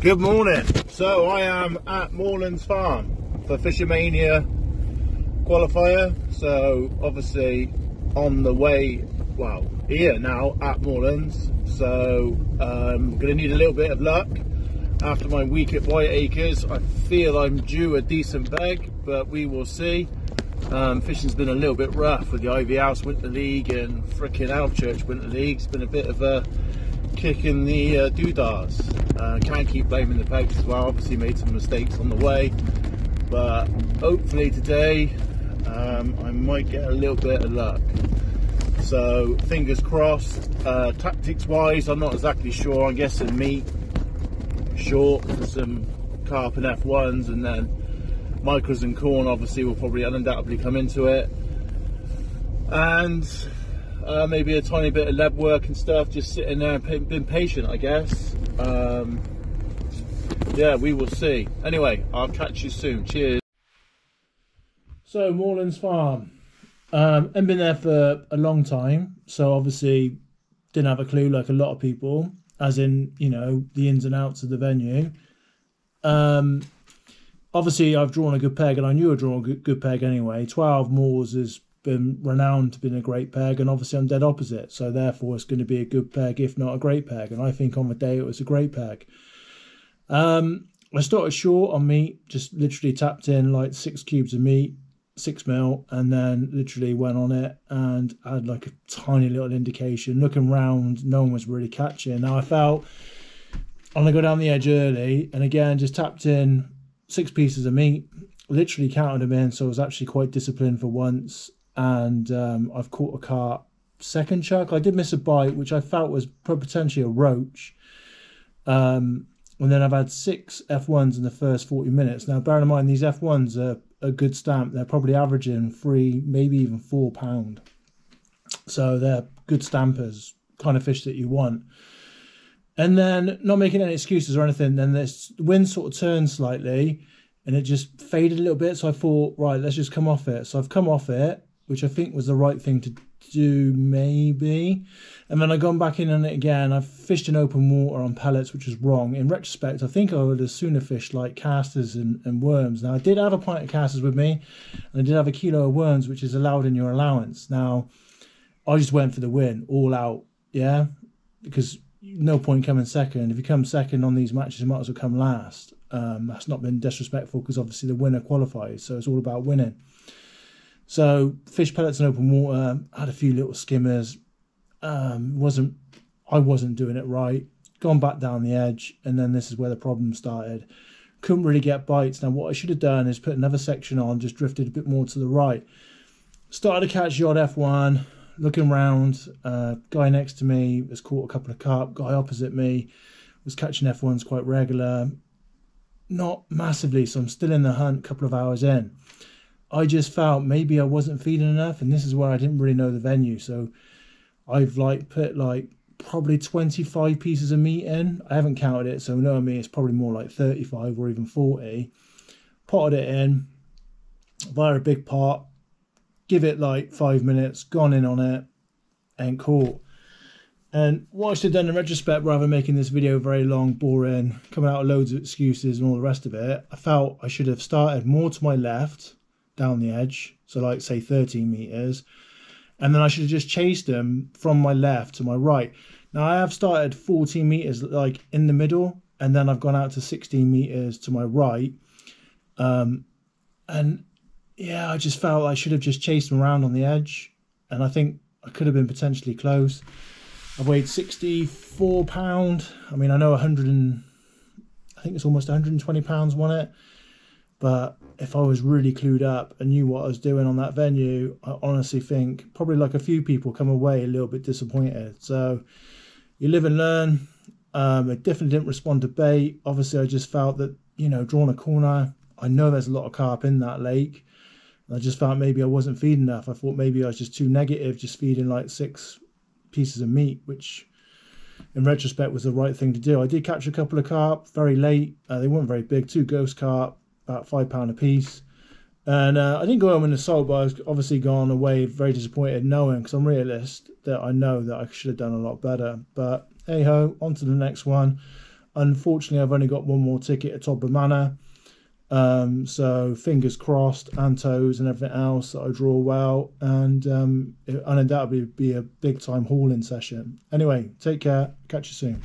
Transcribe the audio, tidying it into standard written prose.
Good morning. So I am at Moorlands Farm for O Mania Qualifier. So obviously on the way, well, here now at Moorlands. So I'm going to need a little bit of luck. After my week at Whiteacres, I feel I'm due a decent bag, but we will see. Fishing's been a little bit rough with the Ivy House Winter League and frickin' Alchurch Winter League. It's been a bit of a kick in the doodahs. Can't keep blaming the pegs as well. Obviously made some mistakes on the way, but hopefully today I might get a little bit of luck. So fingers crossed. Tactics wise, I'm not exactly sure. I'm guessing meat, short for some carp and F1s, and then micros and corn obviously will probably undoubtedly come into it, and maybe a tiny bit of lead work and stuff, just sitting there and being patient, I guess. Yeah, we will see. Anyway, I'll catch you soon. Cheers. So Moorlands Farm, I've been there for a long time, so obviously didn't have a clue like a lot of people, as in, you know, the ins and outs of the venue. Obviously I've drawn a good peg, and I knew I'd drawn a good peg anyway. 12 Moors has been renowned to being a great peg, and obviously I'm dead opposite, so therefore it's going to be a good peg, if not a great peg, and I think on the day it was a great peg. I started short on meat, just literally tapped in like 6 cubes of meat, 6 mil, and then literally went on it and had like a tiny little indication. Looking round, no one was really catching. Now I felt I'm gonna go down the edge early, and again just tapped in 6 pieces of meat, literally counted them in, so I was actually quite disciplined for once. And I've caught a carp second chuck. I did miss a bite, which I felt was potentially a roach. And then I've had 6 F1s in the first 40 minutes. Now, bear in mind, these F1s are a good stamp. They're probably averaging 3, maybe even 4 pound. So they're good stampers, kind of fish that you want. And then, not making any excuses or anything, then this wind sort of turned slightly and it just faded a little bit. So I thought, right, let's just come off it. So I've come off it, which I think was the right thing to do, maybe. And then I've gone back in on it again. I've fished in open water on pellets, which was wrong. In retrospect, I think I would have sooner fished like casters and worms. Now, I did have a pint of casters with me, and I did have a kilo of worms, which is allowed in your allowance. Now, I just went for the win, all out, yeah? Because no point coming second. If you come second on these matches, you might as well come last. That's not been disrespectful, because obviously the winner qualifies, so it's all about winning. So fish pellets in open water, had a few little skimmers. I wasn't doing it right. Gone back down the edge, and then this is where the problem started. Couldn't really get bites. Now what I should have done is put another section on, just drifted a bit more to the right. Started to catch the odd F1, looking round. Guy next to me has caught a couple of carp. Guy opposite me was catching F1s quite regular. Not massively, so I'm still in the hunt, a couple of hours in. I just felt maybe I wasn't feeding enough, and this is where I didn't really know the venue. So I've like put like probably 25 pieces of meat in. I haven't counted it, so knowing me, it's probably more like 35 or even 40. Potted it in via a big pot, give it like 5 minutes, gone in on it, and caught. And what I should have done in retrospect, rather than making this video very long, boring, coming out with loads of excuses and all the rest of it, I felt I should have started more to my left, down the edge, so like say 13 meters, and then I should have just chased them from my left to my right. Now I have started 14 meters like in the middle, and then I've gone out to 16 meters to my right, and yeah, I just felt I should have just chased them around on the edge, and I think I could have been potentially close. I've weighed 64 pound. I mean, I know I think it's almost 120 pounds won it. But if I was really clued up and knew what I was doing on that venue, I honestly think probably like a few people come away a little bit disappointed. So you live and learn. I definitely didn't respond to bait. Obviously, I just felt that, you know, drawing a corner, I know there's a lot of carp in that lake. I just felt maybe I wasn't feeding enough. I thought maybe I was just too negative, just feeding like 6 pieces of meat, which in retrospect was the right thing to do. I did catch a couple of carp very late. They weren't very big, 2 ghost carp, about £5 a piece. And I didn't go home in the soul, but I was obviously gone away very disappointed, knowing, because I'm a realist, that I know that I should have done a lot better. But hey ho, on to the next one. Unfortunately, I've only got one more ticket at Top of Manor. So fingers crossed, Antos and everything else that I draw well, and it undoubtedly be a big time hauling session. Anyway, take care. Catch you soon.